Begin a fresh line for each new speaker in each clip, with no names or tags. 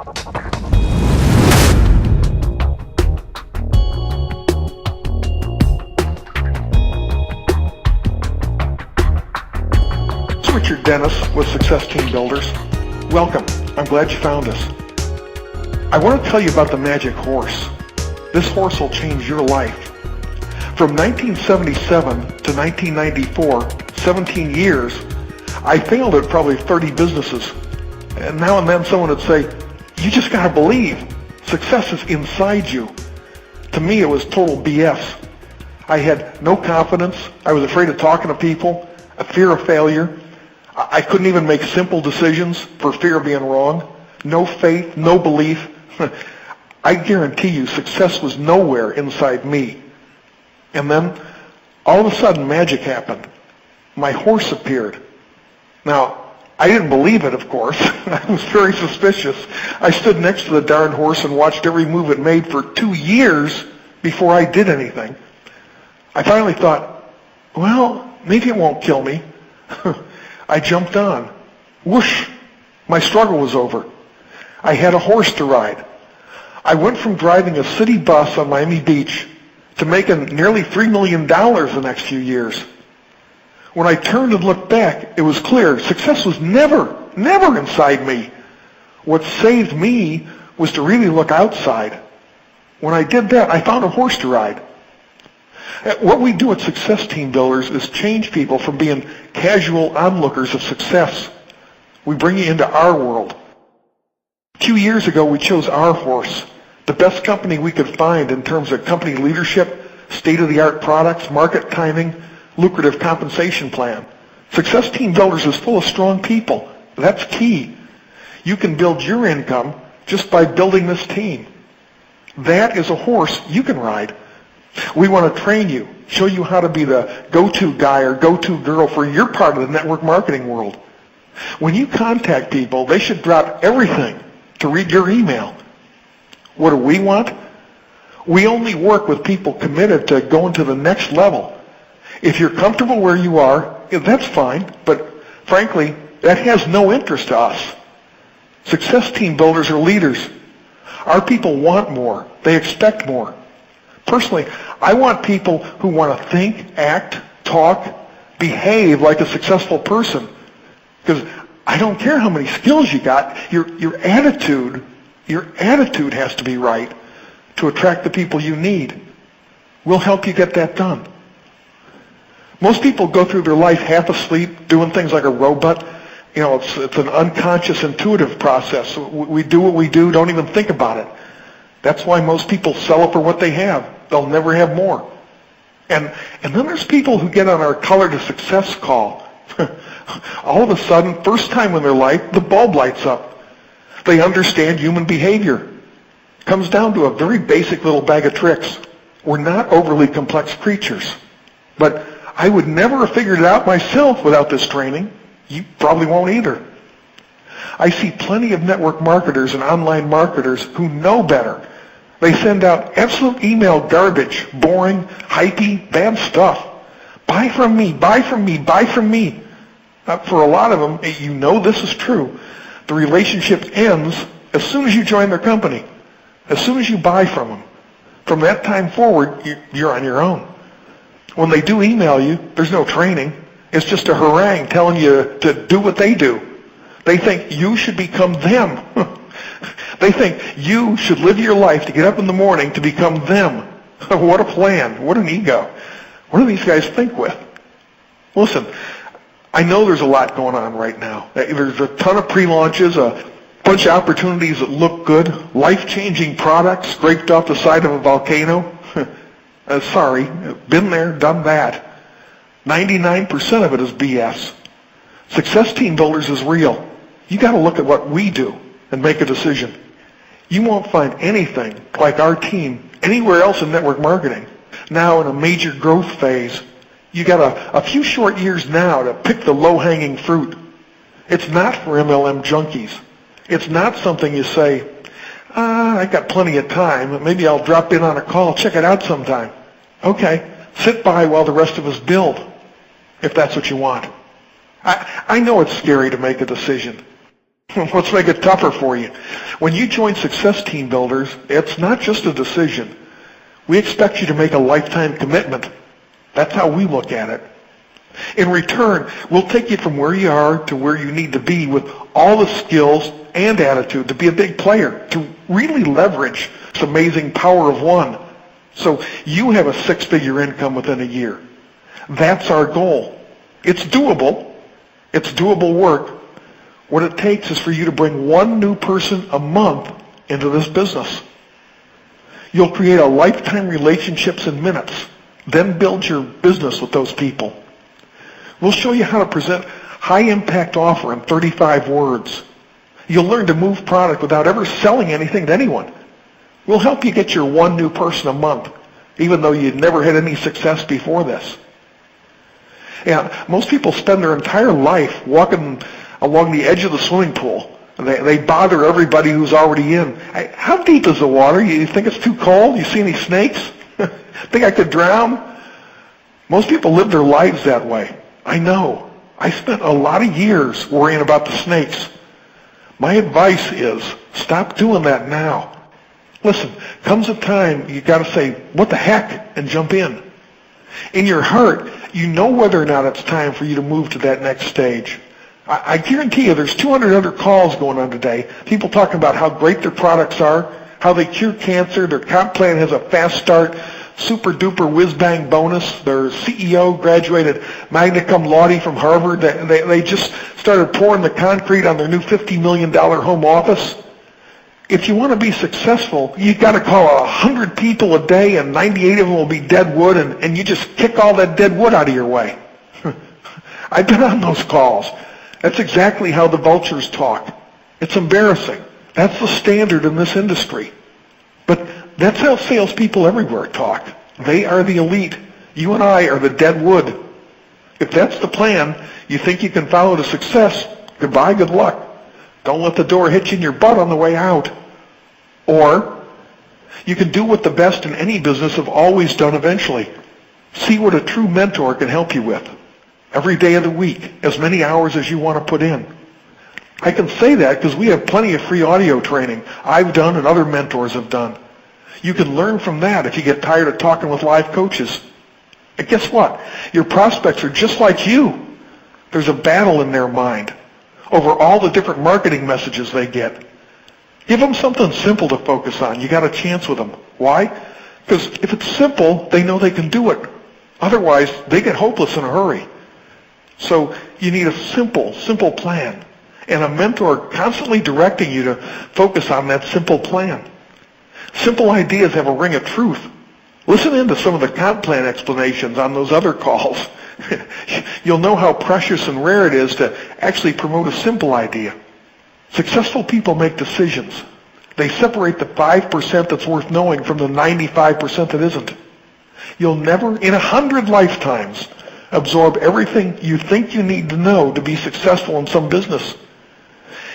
Richard Dennis with Success Team Builders. Welcome. I'm glad you found us. I want to tell you about the magic horse. This horse will change your life. From 1977 to 1994, 17 years, I failed at probably 30 businesses. And now and then someone would say, you just got to believe. Success is inside you. To me, it was total BS. I had no confidence. I was afraid of talking to people, a fear of failure. I couldn't even make simple decisions for fear of being wrong. No faith, no belief. I guarantee you success was nowhere inside me. And then, all of a sudden, magic happened. My horse appeared. Now, I didn't believe it, of course. I was very suspicious. I stood next to the darn horse and watched every move it made for 2 years before I did anything. I finally thought, well, maybe it won't kill me. I jumped on. Whoosh! My struggle was over. I had a horse to ride. I went from driving a city bus on Miami Beach to making nearly $3 million the next few years. When I turned and looked back, it was clear success was never inside me. What saved me was to really look outside. When I did that, I found a horse to ride. What we do at Success Team Builders is change people from being casual onlookers of success. We bring you into our world. A few years ago, we chose our horse, the best company we could find in terms of company leadership, state-of-the-art products, market timing, lucrative compensation plan. Success Team Builders is full of strong people. That's key. You can build your income just by building this team. That is a horse you can ride. We want to train you, show you how to be the go-to guy or go-to girl for your part of the network marketing world. When you contact people, they should drop everything to read your email. What do we want? We only work with people committed to going to the next level. If you're comfortable where you are, that's fine, but frankly, that has no interest to us. Success Team Builders are leaders. Our people want more. They expect more. Personally, I want people who want to think, act, talk, behave like a successful person. Because I don't care how many skills you got, your attitude has to be right to attract the people you need. We'll help you get that done. Most people go through their life half asleep, doing things like a robot. You know, it's an unconscious, intuitive process. We do what we do, don't even think about it. That's why most people settle for what they have. They'll never have more. And then there's people who get on our Color to Success call. All of a sudden, first time in their life, the bulb lights up. They understand human behavior. It comes down to a very basic little bag of tricks. We're not overly complex creatures. But I would never have figured it out myself without this training. You probably won't either. I see plenty of network marketers and online marketers who know better. They send out absolute email garbage, boring, hypey, bad stuff. Buy from me, buy from me, buy from me. For a lot of them, you know this is true. The relationship ends as soon as you join their company, as soon as you buy from them. From that time forward, you're on your own. When they do email you, there's no training. It's just a harangue telling you to do what they do. They think you should become them. They think you should live your life to get up in the morning to become them. What a plan. What an ego. What do these guys think with? Listen, I know there's a lot going on right now. There's a ton of pre-launches, a bunch of opportunities that look good, life-changing products scraped off the side of a volcano. Sorry, been there, done that. 99% of it is BS. Success Team Builders is real. You got to look at what we do and make a decision. You won't find anything like our team anywhere else in network marketing. Now in a major growth phase, you got a few short years now to pick the low-hanging fruit. It's not for MLM junkies. It's not something you say, I got plenty of time. Maybe I'll drop in on a call, check it out sometime. Okay, sit by while the rest of us build, if that's what you want. I know it's scary to make a decision. Let's make it tougher for you. When you join Success Team Builders, it's not just a decision. We expect you to make a lifetime commitment. That's how we look at it. In return, we'll take you from where you are to where you need to be with all the skills and attitude to be a big player, to really leverage this amazing power of one. So you have a six-figure income within a year. That's our goal. It's doable. It's doable work. What it takes is for you to bring one new person a month into this business. You'll create a lifetime relationships in minutes, then build your business with those people. We'll show you how to present high-impact offer in 35 words. You'll learn to move product without ever selling anything to anyone. We'll help you get your one new person a month, even though you'd never had any success before this. Yeah, most people spend their entire life walking along the edge of the swimming pool. They bother everybody who's already in. How deep is the water? You think it's too cold? You see any snakes? Think I could drown? Most people live their lives that way. I know. I spent a lot of years worrying about the snakes. My advice is, stop doing that now. Listen, comes a time you got to say, what the heck, and jump in. In your heart, you know whether or not it's time for you to move to that next stage. I guarantee you there's 200 other calls going on today. People talking about how great their products are, how they cure cancer, their comp plan has a fast start, super duper whiz-bang bonus. Their CEO graduated magna cum laude from Harvard. They just started pouring the concrete on their new $50 million home office. If you want to be successful, you've got to call 100 people a day and 98 of them will be dead wood, and you just kick all that dead wood out of your way. I've been on those calls. That's exactly how the vultures talk. It's embarrassing. That's the standard in this industry. But that's how salespeople everywhere talk. They are the elite. You and I are the dead wood. If that's the plan, you think you can follow to success, goodbye, good luck. Don't let the door hit you in your butt on the way out. Or you can do what the best in any business have always done eventually. See what a true mentor can help you with. Every day of the week, as many hours as you want to put in. I can say that because we have plenty of free audio training I've done and other mentors have done. You can learn from that if you get tired of talking with live coaches. And guess what? Your prospects are just like you. There's a battle in their mind over all the different marketing messages they get. Give them something simple to focus on. You got a chance with them. Why? Because if it's simple, they know they can do it. Otherwise, they get hopeless in a hurry. So you need a simple plan. And a mentor constantly directing you to focus on that simple plan. Simple ideas have a ring of truth. Listen in to some of the comp plan explanations on those other calls. You'll know how precious and rare it is to actually promote a simple idea. Successful people make decisions. They separate the 5% that's worth knowing from the 95% that isn't. You'll never, in 100 lifetimes, absorb everything you think you need to know to be successful in some business.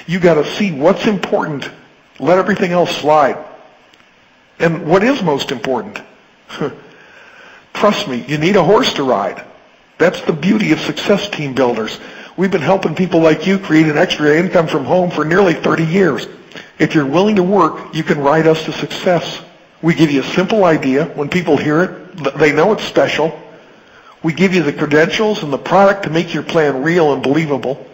You got to see what's important. Let everything else slide. And what is most important? Trust me, you need a horse to ride. That's the beauty of Success Team Builders. We've been helping people like you create an extra income from home for nearly 30 years. If you're willing to work, you can ride us to success. We give you a simple idea. When people hear it, they know it's special. We give you the credentials and the product to make your plan real and believable.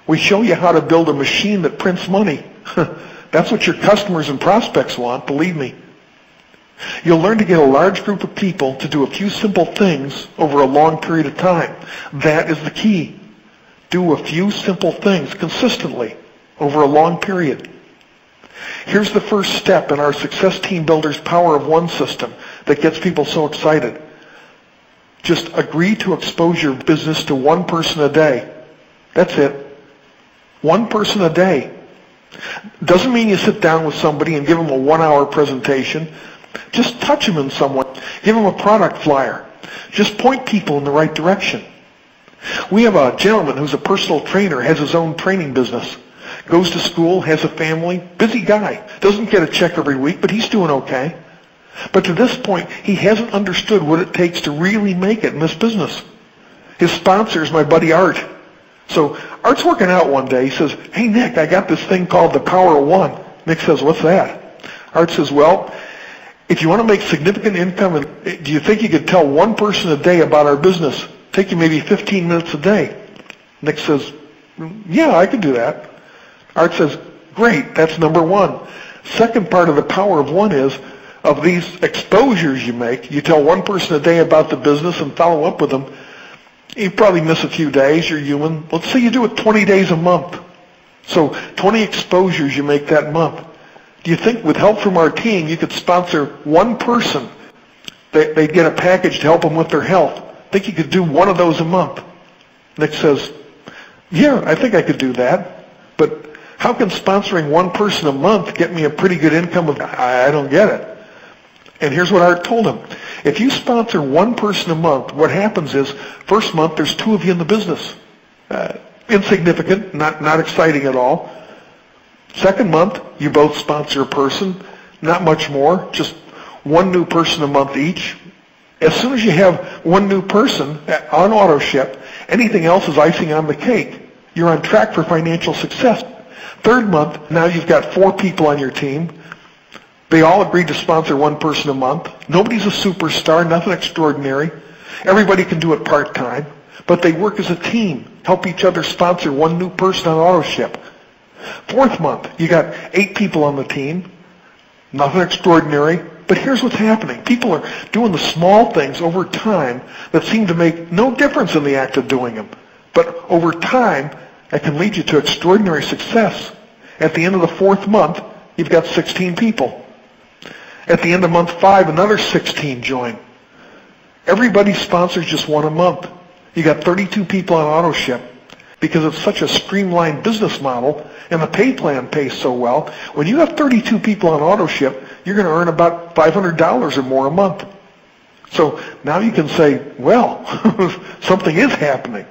We show you how to build a machine that prints money. That's what your customers and prospects want, believe me. You'll learn to get a large group of people to do a few simple things over a long period of time. That is the key. Do a few simple things consistently over a long period. Here's the first step in our Success Team Builders Power of One system that gets people so excited. Just agree to expose your business to one person a day. That's it. One person a day. Doesn't mean you sit down with somebody and give them a 1-hour presentation. Just touch them in some way. Give them a product flyer. Just point people in the right direction. We have a gentleman who's a personal trainer, has his own training business. Goes to school, has a family, busy guy. Doesn't get a check every week, but he's doing okay. But to this point, he hasn't understood what it takes to really make it in this business. His sponsor is my buddy Art. So Art's working out one day. He says, "Hey, Nick, I got this thing called the Power of One. Nick says, what's that? Art says, well, if you want to make significant income, do you think you could tell one person a day about our business? Take you maybe 15 minutes a day. Nick says, yeah, I could do that. Art says, great, that's number one. Second part of the power of one is, of these exposures you make, you tell one person a day about the business and follow up with them. You probably miss a few days, you're human. Let's say you do it 20 days a month. So 20 exposures you make that month. Do you think with help from our team you could sponsor one person? They'd get a package to help them with their health. Think you could do one of those a month? Nick says, yeah, I think I could do that. But how can sponsoring one person a month get me a pretty good income? I don't get it. And here's what Art told him. If you sponsor one person a month, what happens is, first month there's two of you in the business. Insignificant, not exciting at all. Second month, you both sponsor a person, not much more, just one new person a month each. As soon as you have one new person on AutoShip, anything else is icing on the cake. You're on track for financial success. Third month, now you've got 4 people on your team. They all agreed to sponsor one person a month. Nobody's a superstar, nothing extraordinary. Everybody can do it part-time, but they work as a team, help each other sponsor one new person on AutoShip. Fourth month, you got 8 people on the team, nothing extraordinary, but here's what's happening. People are doing the small things over time that seem to make no difference in the act of doing them. But over time, that can lead you to extraordinary success. At the end of the 4th month, you've got 16 people. At the end of month 5, another 16 join. Everybody sponsors just one a month. You got 32 people on AutoShip. Because it's such a streamlined business model and the pay plan pays so well, when you have 32 people on AutoShip, you're going to earn about $500 or more a month. So now you can say, well, something is happening.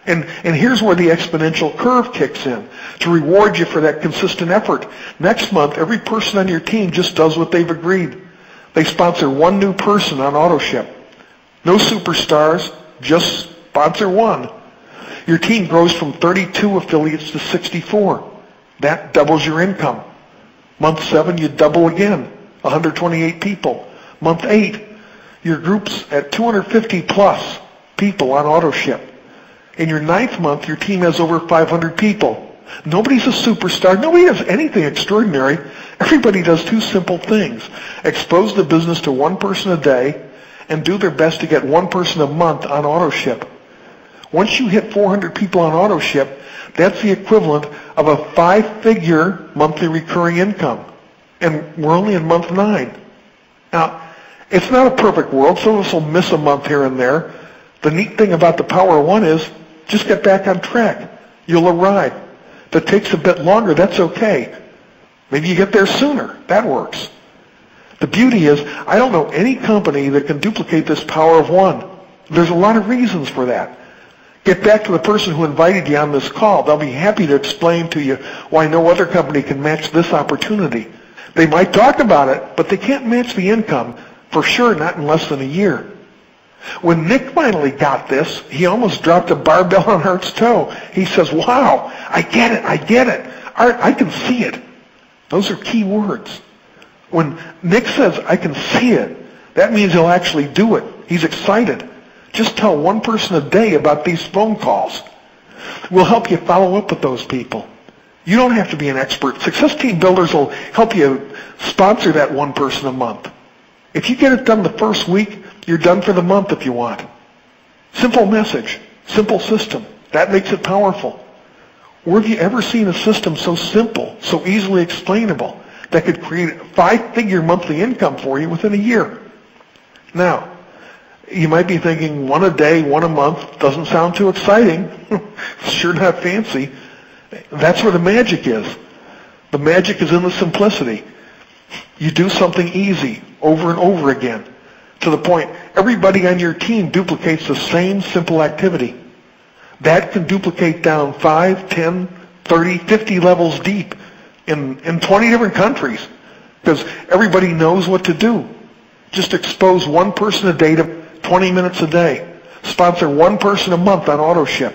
And here's where the exponential curve kicks in to reward you for that consistent effort. Next month, every person on your team just does what they've agreed. They sponsor one new person on AutoShip. No superstars, just sponsor one. Your team grows from 32 affiliates to 64. That doubles your income. Month 7, you double again, 128 people. Month 8, your group's at 250 plus people on AutoShip. In your 9th month, your team has over 500 people. Nobody's a superstar. Nobody does anything extraordinary. Everybody does 2 simple things. Expose the business to one person a day and do their best to get one person a month on AutoShip. Once you hit 400 people on AutoShip, that's the equivalent of a 5-figure monthly recurring income. And we're only in month 9. Now, it's not a perfect world. Some of us will miss a month here and there. The neat thing about the power of one is, just get back on track. You'll arrive. If it takes a bit longer, that's okay. Maybe you get there sooner. That works. The beauty is, I don't know any company that can duplicate this power of one. There's a lot of reasons for that. Get back to the person who invited you on this call. They'll be happy to explain to you why no other company can match this opportunity. They might talk about it, but they can't match the income, for sure not in less than a year. When Nick finally got this, he almost dropped a barbell on Art's toe. He says, wow, I get it. Art, I can see it. Those are key words. When Nick says, I can see it, that means he'll actually do it. He's excited. Just tell one person a day about these phone calls. We'll help you follow up with those people. You don't have to be an expert. Success Team Builders will help you sponsor that one person a month. If you get it done the first week, you're done for the month if you want. Simple message, simple system. That makes it powerful. Where have you ever seen a system so simple, so easily explainable, that could create a 5-figure monthly income for you within a year? Now, you might be thinking, one a day, one a month, doesn't sound too exciting. Sure not fancy. That's where the magic is. The magic is in the simplicity. You do something easy over and over again, to the point everybody on your team duplicates the same simple activity. That can duplicate down 5, 10, 30, 50 levels deep in 20 different countries, because everybody knows what to do. Just expose one person a day to 20 minutes a day. Sponsor one person a month on AutoShip.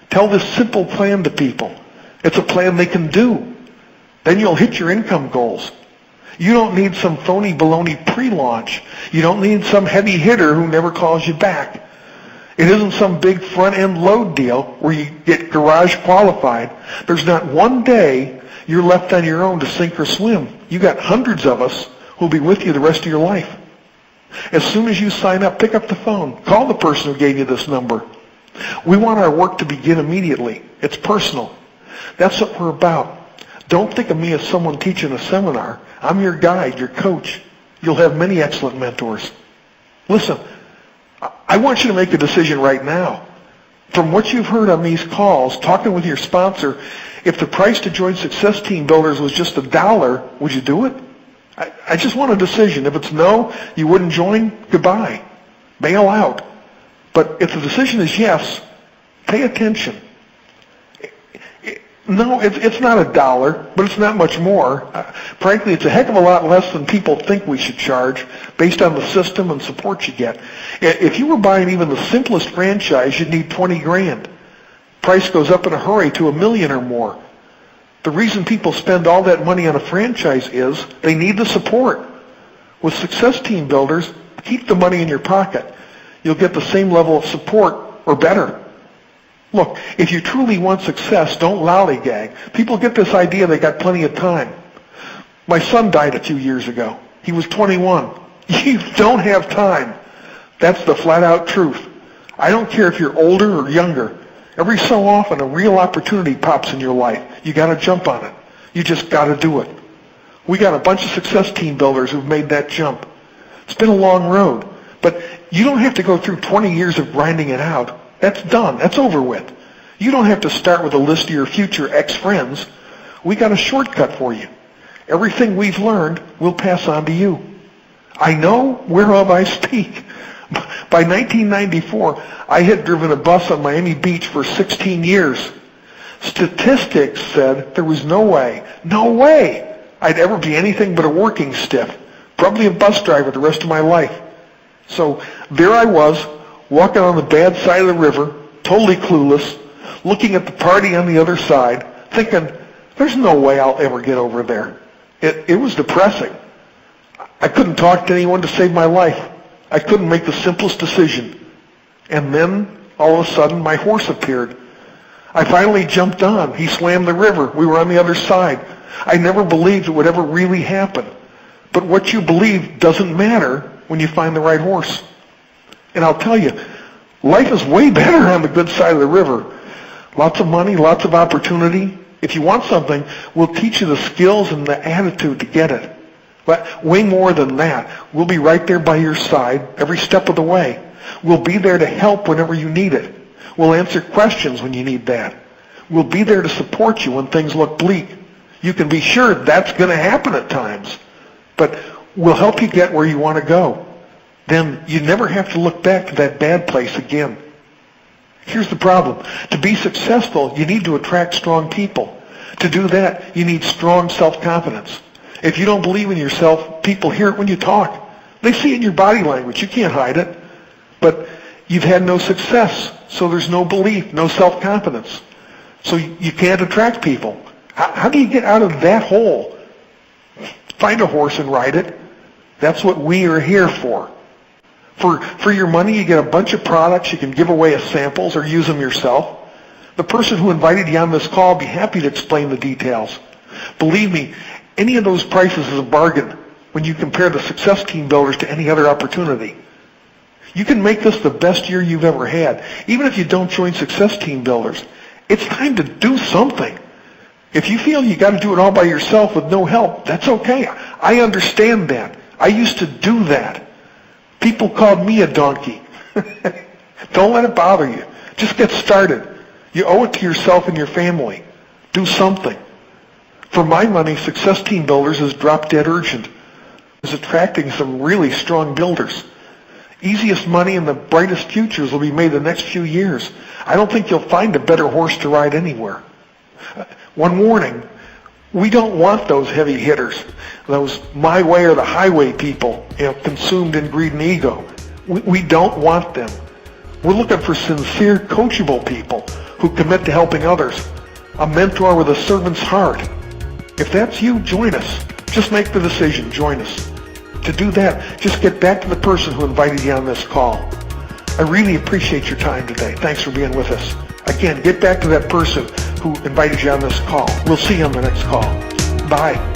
Tell this simple plan to people. It's a plan they can do. Then you'll hit your income goals. You don't need some phony baloney pre-launch. You don't need some heavy hitter who never calls you back. It isn't some big front-end load deal where you get garage qualified. There's not one day you're left on your own to sink or swim. You got hundreds of us who'll be with you the rest of your life. As soon as you sign up, pick up the phone. Call the person who gave you this number. We want our work to begin immediately. It's personal. That's what we're about. Don't think of me as someone teaching a seminar. I'm your guide, your coach. You'll have many excellent mentors. Listen, I want you to make a decision right now. From what you've heard on these calls, talking with your sponsor, if the price to join Success Team Builders was just $1, would you do it? I just want a decision. If it's no, you wouldn't join, goodbye. Bail out. But if the decision is yes, pay attention. No, it's not $1, but it's not much more. Frankly, it's a heck of a lot less than people think we should charge based on the system and support you get. If you were buying even the simplest franchise, you'd need $20,000. Price goes up in a hurry to $1 million or more. The reason people spend all that money on a franchise is they need the support. With Success Team Builders, keep the money in your pocket. You'll get the same level of support or better. Look, if you truly want success, don't lollygag. People get this idea they got plenty of time. My son died a few years ago. He was 21. You don't have time. That's the flat-out truth. I don't care if you're older or younger. Every so often, a real opportunity pops in your life. You got to jump on it. You just got to do it. We got a bunch of Success Team Builders who've made that jump. It's been a long road, but you don't have to go through 20 years of grinding it out. That's done. That's over with. You don't have to start with a list of your future ex-friends. We got a shortcut for you. Everything we've learned, we'll pass on to you. I know whereof I speak. By 1994, I had driven a bus on Miami Beach for 16 years. Statistics said there was no way I'd ever be anything but a working stiff, probably a bus driver the rest of my life. So there I was, walking on the bad side of the river, totally clueless, looking at the party on the other side, thinking, there's no way I'll ever get over there. It was depressing. I couldn't talk to anyone to save my life. I couldn't make the simplest decision. And then, all of a sudden, my horse appeared. I finally jumped on. He swam the river. We were on the other side. I never believed it would ever really happen. But what you believe doesn't matter when you find the right horse. And I'll tell you, life is way better on the good side of the river. Lots of money, lots of opportunity. If you want something, we'll teach you the skills and the attitude to get it. But way more than that, we'll be right there by your side every step of the way. We'll be there to help whenever you need it. We'll answer questions when you need that. We'll be there to support you when things look bleak. You can be sure that's going to happen at times. But we'll help you get where you want to go. Then you never have to look back to that bad place again. Here's the problem. To be successful, you need to attract strong people. To do that, you need strong self-confidence. If you don't believe in yourself, people hear it when you talk. They see it in your body language. You can't hide it. But you've had no success, so there's no belief, no self-confidence. So you can't attract people. How do you get out of that hole? Find a horse and ride it. That's what we are here for. For your money, you get a bunch of products. You can give away as samples or use them yourself. The person who invited you on this call will be happy to explain the details. Believe me, any of those prices is a bargain when you compare the Success Team Builders to any other opportunity. You can make this the best year you've ever had, even if you don't join Success Team Builders. It's time to do something. If you feel you got to do it all by yourself with no help, that's okay. I understand that. I used to do that. People called me a donkey. Don't let it bother you. Just get started. You owe it to yourself and your family. Do something. For my money, Success Team Builders is drop dead urgent. It's attracting some really strong builders. Easiest money and the brightest futures will be made the next few years. I don't think you'll find a better horse to ride anywhere. One warning, we don't want those heavy hitters, those my way or the highway people, consumed in greed and ego. We don't want them. We're looking for sincere, coachable people who commit to helping others, a mentor with a servant's heart. If that's you, join us. Just make the decision, join us. To do that, just get back to the person who invited you on this call. I really appreciate your time today. Thanks for being with us. Again, get back to that person who invited you on this call. We'll see you on the next call. Bye.